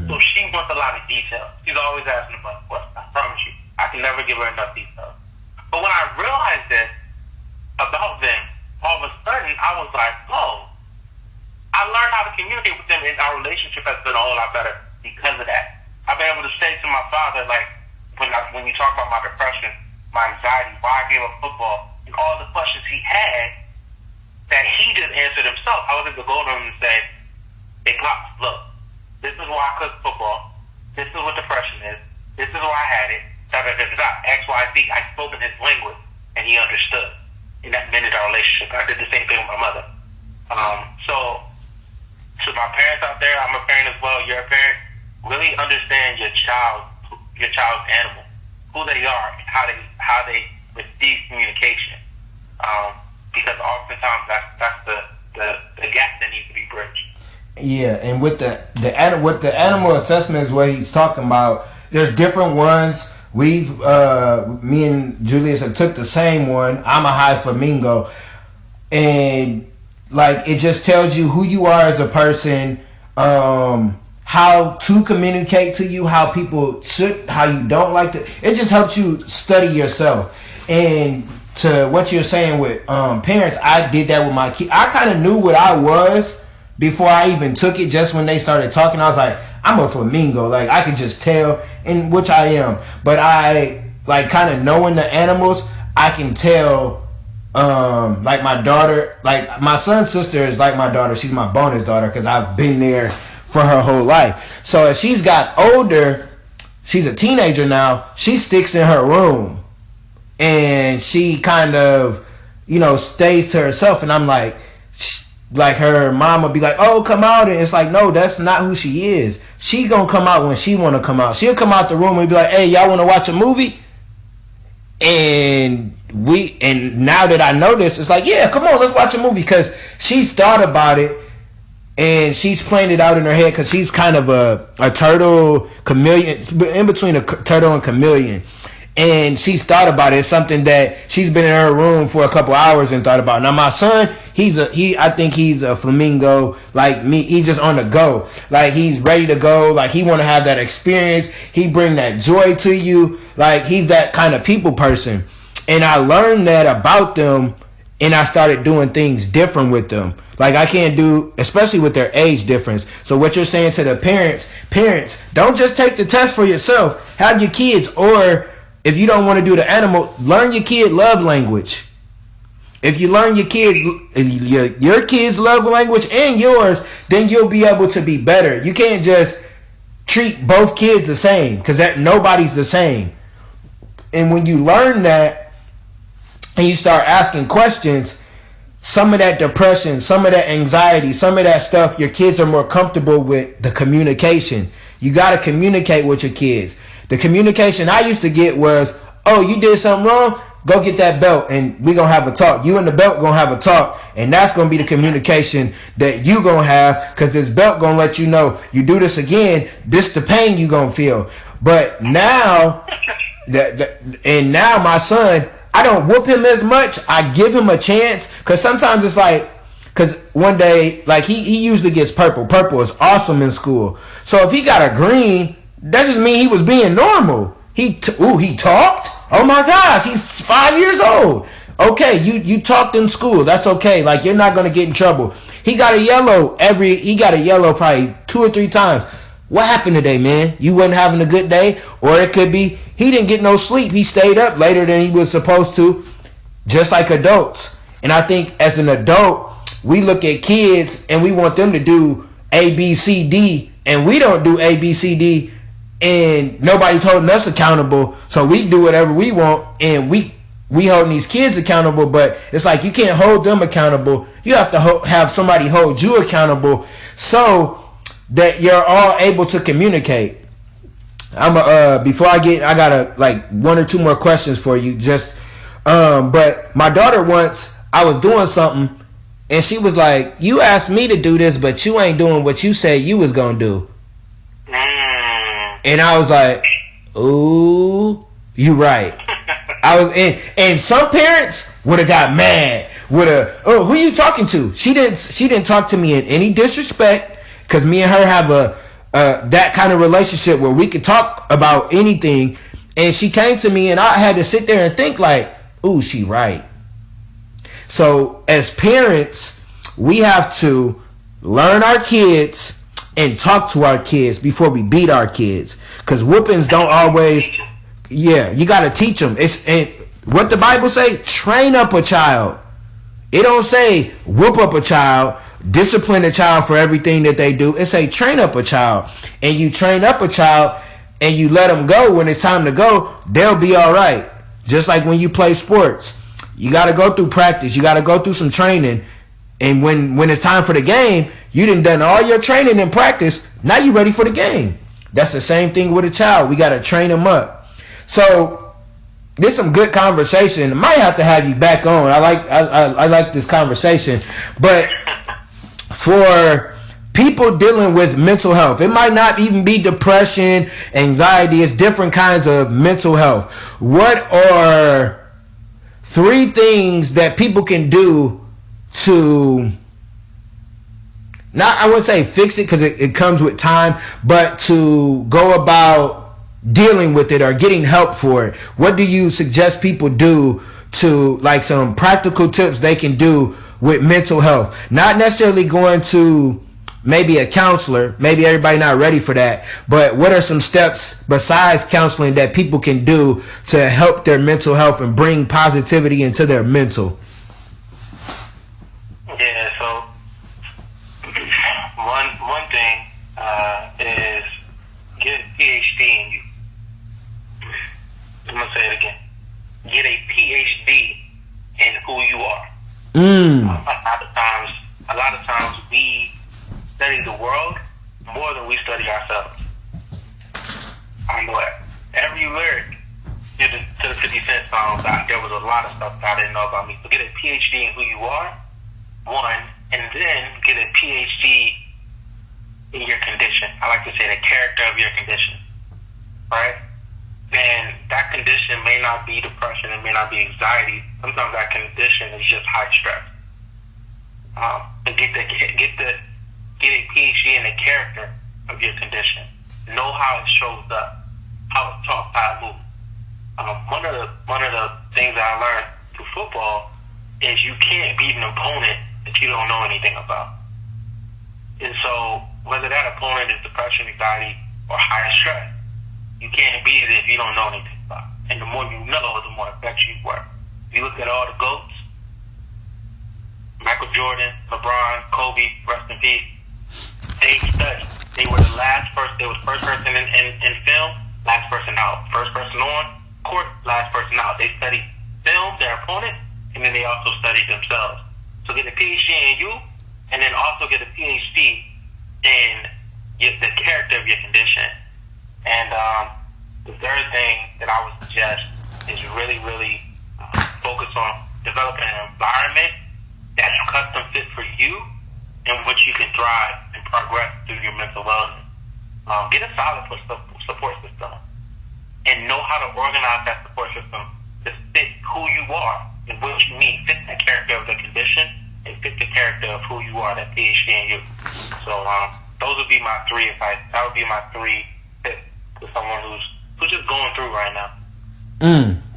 so she wants a lot of details. She's always asking about questions. I promise you, I can never give her enough details. But when I realized this about them, all of a sudden I was like, oh, I learned how to communicate with them, and our relationship has been a whole lot better because of that. I've been able to say to my father, like, when you talk about my depression, my anxiety, why I gave up football, and all the questions he had that he just answered himself, I was able to go to him and say, hey, Pops, look, this is why I quit football. This is what depression is. This is why I had it. X, Y, Z. I spoke in his language, and he understood. And that mended our relationship. I did the same thing with my mother. So, to my parents out there, I'm a parent as well, you're a parent, really understand your child's animal, who they are, and how they receive communication. Because oftentimes that's the gap that needs to be bridged. Yeah, and with the animal assessment is what he's talking about. There's different ones. Me and Julius have took the same one. I'm a high flamingo, and like it just tells you who you are as a person, how to communicate to you, how people should, how you don't like to. It just helps you study yourself. And to what you're saying with parents, I did that with my kids. I kind of knew what I was before I even took it. Just when they started talking, I was like, I'm a flamingo. Like I could just tell, in which I am. But I like kind of knowing the animals, I can tell. Like my daughter, like my son's sister is like my daughter. She's my bonus daughter because I've been there for her whole life. So as she's got older, she's a teenager now. She sticks in her room, and she kind of, stays to herself. And I'm like her mom would be like, "Oh, come out," and it's like, no, that's not who she is. She gonna come out when she wanna come out. She'll come out the room and be like, "Hey, y'all wanna watch a movie?" And now that I know this, it's like, yeah, come on, let's watch a movie, because she's thought about it and she's playing it out in her head because she's kind of a turtle chameleon, in between a turtle and chameleon. And she's thought about it. It's something that she's been in her room for a couple hours and thought about. Now my son, I think he's a flamingo like me. He's just on the go. Like he's ready to go. Like he want to have that experience. He bring that joy to you. Like he's that kind of people person. And I learned that about them, and I started doing things different with them. Like I can't do, especially with their age difference. So what you're saying to the parents, don't just take the test for yourself. Have your kids, or if you don't want to do the animal, learn your kid love language. If you learn your kids love language and yours, then you'll be able to be better. You can't just treat both kids the same, because that nobody's the same. And when you learn that and you start asking questions, some of that depression, some of that anxiety, some of that stuff, your kids are more comfortable with the communication. You got to communicate with your kids. The communication I used to get was, oh, you did something wrong? Go get that belt and we going to have a talk. You and the belt going to have a talk, and that's going to be the communication that you going to have, because this belt going to let you know, you do this again, this the pain you going to feel. But now, now my son, I don't whoop him as much. I give him a chance, because sometimes it's like, because one day, like he usually gets purple. Purple is awesome in school. So if he got a green, that just mean he was being normal. He talked? Oh my gosh, he's 5 years old. Okay, you talked in school. That's okay. Like you're not gonna get in trouble. He got a yellow probably 2 or 3 times. What happened today, man? You wasn't having a good day? Or it could be he didn't get no sleep. He stayed up later than he was supposed to, just like adults. And I think as an adult, we look at kids and we want them to do A, B, C, D, and we don't do A, B, C, D, and nobody's holding us accountable. So we do whatever we want, and we holding these kids accountable. But it's like you can't hold them accountable. You have to have somebody hold you accountable, so that you're all able to communicate. Before I got like 1 or 2 more questions for you. But my daughter once, I was doing something, and she was like, "You asked me to do this, but you ain't doing what you said you was gonna do." And I was like, "Ooh, you right." And some parents would have got mad. Oh, who you talking to? She didn't talk to me in any disrespect, because me and her have that kind of relationship where we could talk about anything. And she came to me, and I had to sit there and think like, "Ooh, she right." So as parents, we have to learn our kids and talk to our kids before we beat our kids, because whoopings don't always. Yeah, you got to teach them. And what the Bible say, train up a child. It don't say whoop up a child, discipline a child for everything that they do. It say train up a child. And you train up a child and you let them go when it's time to go, they'll be all right. Just like when you play sports, you got to go through practice. You got to go through some training. And when it's time for the game, you done all your training and practice. Now you ready for the game. That's the same thing with a child. We got to train them up. So this is some good conversation. I might have to have you back on. I like this conversation. But for people dealing with mental health, it might not even be depression, anxiety. It's different kinds of mental health. What are 3 things that people can do to, not, I wouldn't say fix it, because it comes with time, but to go about dealing with it or getting help for it? What do you suggest people do to, like, some practical tips they can do with mental health? Not necessarily going to maybe a counselor. Maybe everybody not ready for that. But what are some steps besides counseling that people can do to help their mental health and bring positivity into their mental? Yeah, so one thing is get a PhD in you. I'm gonna say it again. Get a PhD in who you are. A lot of times we study the world more than we study ourselves. I know it. Every lyric to the 50 Cent song, there was a lot of stuff I didn't know about me. So get a PhD in who you are, one, and then get a PhD in your condition. I like to say the character of your condition, right? Then that condition may not be depression, it may not be anxiety. Sometimes that condition is just high stress. To get a PhD in the character of your condition, know how it shows up, how it talks, how it moves. One of the things that I learned through football is you can't beat an opponent that you don't know anything about. And so whether that opponent is depression, anxiety, or high stress, you can't beat it if you don't know anything about it. And the more you know, the more effective you work. If you look at all the GOATs, Michael Jordan, LeBron, Kobe, rest in peace, they studied. They were the first person in film, last person out. First person on court, last person out. They studied film, their opponent, and then they also studied themselves. So get a PhD in you, and then also get a PhD in the character of your condition. And the third thing that I would suggest is really, really focus on developing an environment that's custom fit for you in which you can thrive and progress through your mental wellness. Get a solid support system and know how to organize that support system to fit who you are and what you need, fit the character of the condition and fit the character of who you are, that PhD in you. So those would be my three advice. That would be my three tips to someone who's just going through right now.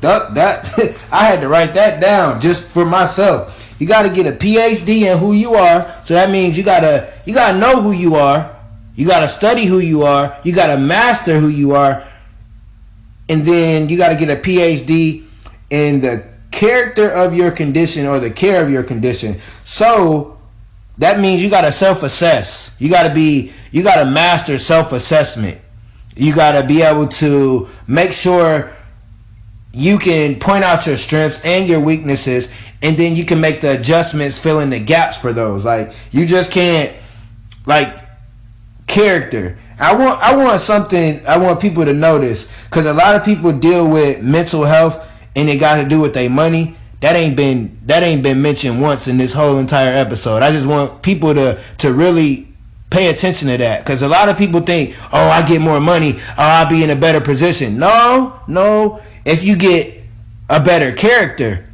That I had to write that down just for myself. You got to get a PhD in who you are. So that means you gotta know who you are. You gotta study who you are. You gotta master who you are, and then you gotta get a PhD in the character of your condition or the care of your condition. So that means you gotta self-assess. You gotta master self-assessment. You gotta be able to make sure you can point out your strengths and your weaknesses, and then you can make the adjustments, fill in the gaps for those. Like, you just can't, like, character. I want people to notice, because a lot of people deal with mental health and it got to do with their money. That ain't been mentioned once in this whole entire episode. I just want people to really pay attention to that, because a lot of people think, oh, I get more money, oh, I'll be in a better position. No. If you get a better character,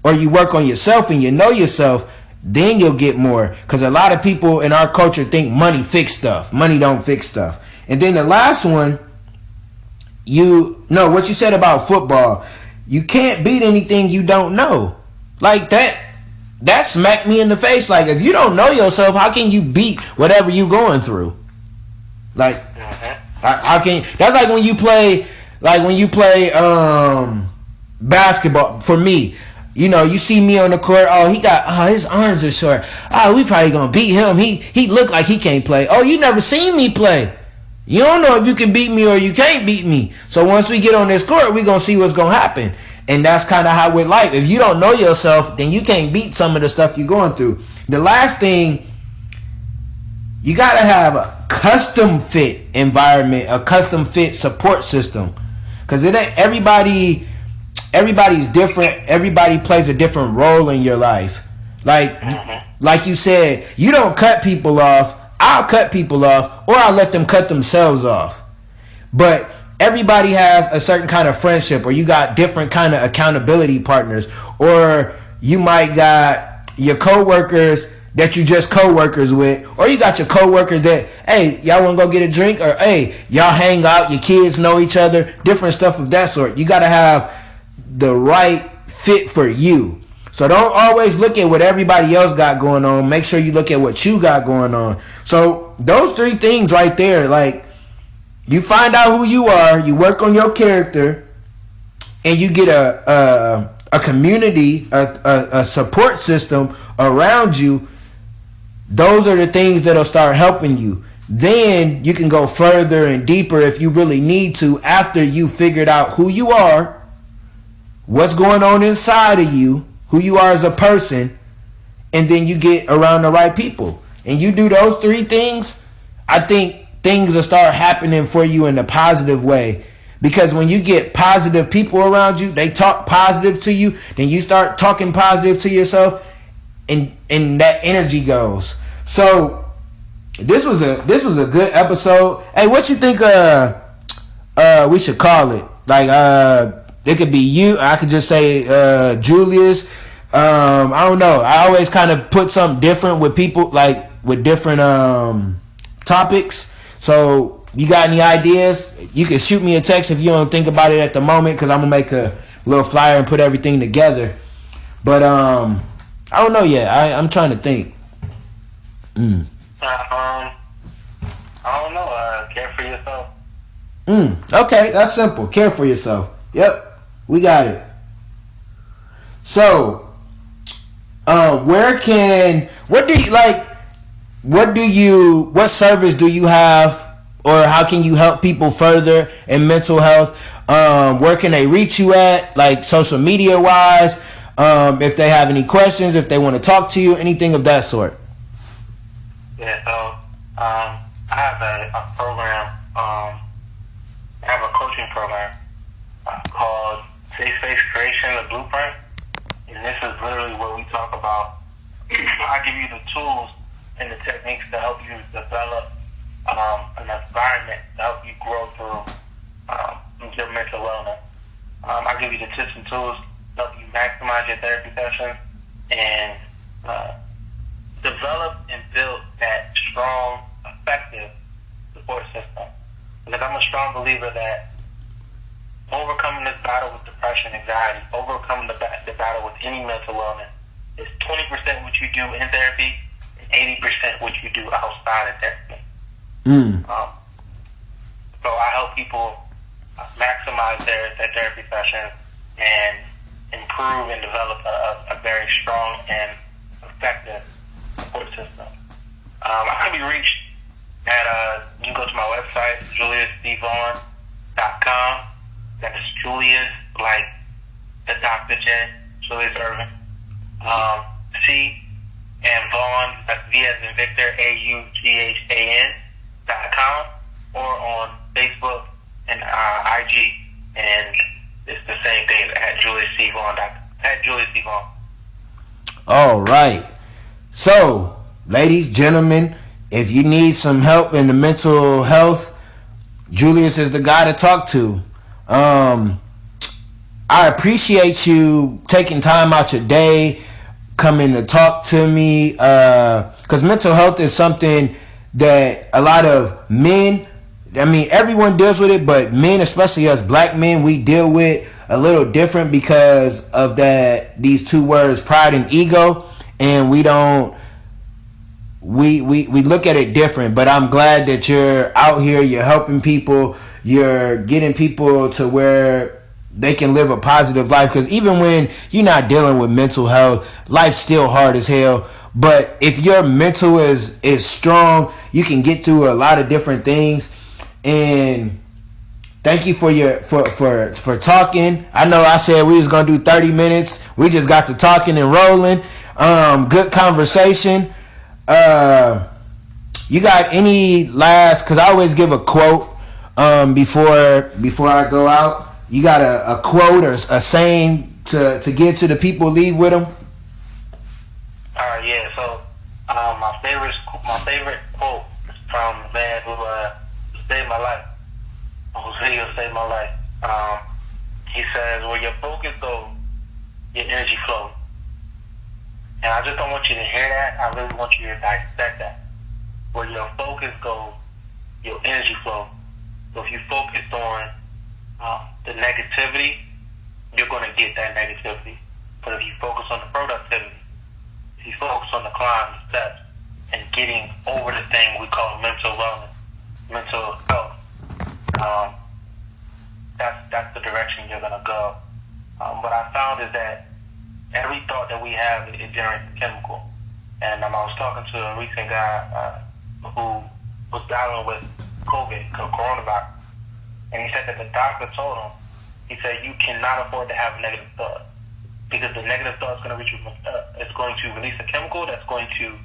or you work on yourself and you know yourself, then you'll get more. Because a lot of people in our culture think money fix stuff. Money don't fix stuff. And then the last one, what you said about football. You can't beat anything you don't know. Like that smacked me in the face. Like, if you don't know yourself, how can you beat whatever you going through? Like, how can, that's like when you play basketball. For me, you see me on the court. Oh, his arms are short. Oh, we probably gonna beat him. He look like he can't play. Oh, you never seen me play. You don't know if you can beat me or you can't beat me. So once we get on this court, we gonna see what's gonna happen. And that's kind of how with life. If you don't know yourself, then you can't beat some of the stuff you're going through. The last thing, you gotta have a custom fit environment, a custom fit support system, because it ain't everybody's different. Everybody plays a different role in your life. Like you said, you don't cut people off. I'll cut people off, or I'll let them cut themselves off. But everybody has a certain kind of friendship, or you got different kind of accountability partners, or you might got your coworkers that you just co-workers with, or you got your co-workers that, hey, y'all want to go get a drink, or hey, y'all hang out, your kids know each other, different stuff of that sort. You got to have the right fit for you. So don't always look at what everybody else got going on. Make sure you look at what you got going on. So those three things right there, like, you find out who you are, you work on your character, and you get a community, a support system around you. Those are the things that'll start helping you. Then you can go further and deeper if you really need to, after you figured out who you are, what's going on inside of you, who you are as a person, and then you get around the right people. And you do those three things, I think things will start happening for you in a positive way. Because when you get positive people around you, they talk positive to you, then you start talking positive to yourself, and that energy goes. So This was a good episode. Hey, what you think? We should call it like it could be you. I could just say Julius. I don't know. I always kind of put something different with people, like with different topics. So you got any ideas? You can shoot me a text if you don't think about it at the moment, because I'm gonna make a little flyer and put everything together. But I don't know yet. I'm trying to think. I don't know. Care for yourself. Okay, that's simple. Care for yourself. Yep, we got it. So, what service do you have, or how can you help people further in mental health? Where can they reach you at, like social media wise? If they have any questions, if they want to talk to you, anything of that sort. Yeah, so I have a program. I have a coaching program called Safe Space Creation, the Blueprint. And this is literally what we talk about. I give you the tools and the techniques to help you develop an environment to help you grow through your mental wellness. I give you the tips and tools to help you maximize your therapy sessions and develop and build that strong, effective support system. Because I'm a strong believer that overcoming this battle with depression, anxiety, overcoming the battle with any mental wellness is 20% what you do in therapy and 80% what you do outside of therapy. So I help people maximize their therapy sessions and improve and develop a very strong and effective support system. I can be reached at, you can go to my website, juliusvaughan.com. That's Julius, like the Dr. Jen, Julius Irvin. C and Vaughan, that's V as in Victor, AUGHAN.com, or on Facebook and IG. And it's the same thing at Julius C. Vaughan. At Julius C. Vaughan. All right. So, ladies, gentlemen, if you need some help in the mental health, Julius is the guy to talk to. I appreciate you taking time out your day, coming to talk to me, because mental health is something that a lot of men, I mean, everyone deals with it, but men, especially us black men, we deal with a little different because of these two words, pride and ego, and we look at it different. But I'm glad that you're out here, you're helping people, you're getting people to where they can live a positive life. Because even when you're not dealing with mental health, life's still hard as hell. But if your mental is strong, you can get through a lot of different things. And thank you for talking. I know I said we was gonna do 30 minutes. We just got to talking and rolling. Good conversation. You got any last? Because I always give a quote before I go out. You got a quote or a saying to give to the people, leave with them? Yeah. So my favorite quote is from the man who saved my life. Whose video saved my life. He says, "Where your focus goes, your energy flows." And I just don't want you to hear that. I really want you to dissect that. Where your focus goes, your energy flows. So if you focus on the negativity, you're going to get that negativity. But if you focus on the productivity, if you focus on the climb, the steps, and getting over the thing we call mental wellness, mental health, that's the direction you're going to go. What I found is that every thought that we have, it generates a chemical. And I was talking to a recent guy who was battling with COVID, coronavirus. And he said that the doctor told him, he said, you cannot afford to have a negative thought. Because the negative thought is going to release a chemical that's going to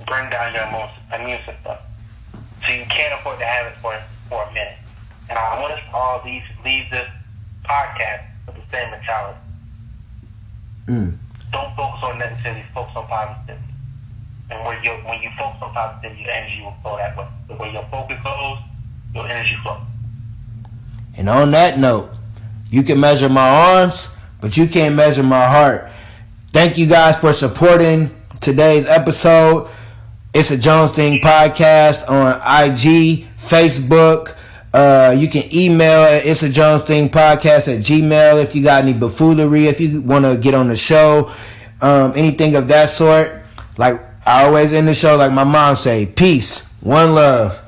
bring down your immune system. So you can't afford to have it for a minute. And I want us to all leave this podcast with the same mentality. Don't focus on negativity, focus on positivity. And when you focus on positivity, your energy will flow that way. The way your focus goes, your energy flows. And on that note, you can measure my arms, but you can't measure my heart. Thank you guys for supporting today's episode. It's a Jones Thing podcast on IG, Facebook. You can email It's a Jones Thing podcast at Gmail if you got any buffoonery, if you want to get on the show, anything of that sort. Like I always end the show like my mom say, peace, one love.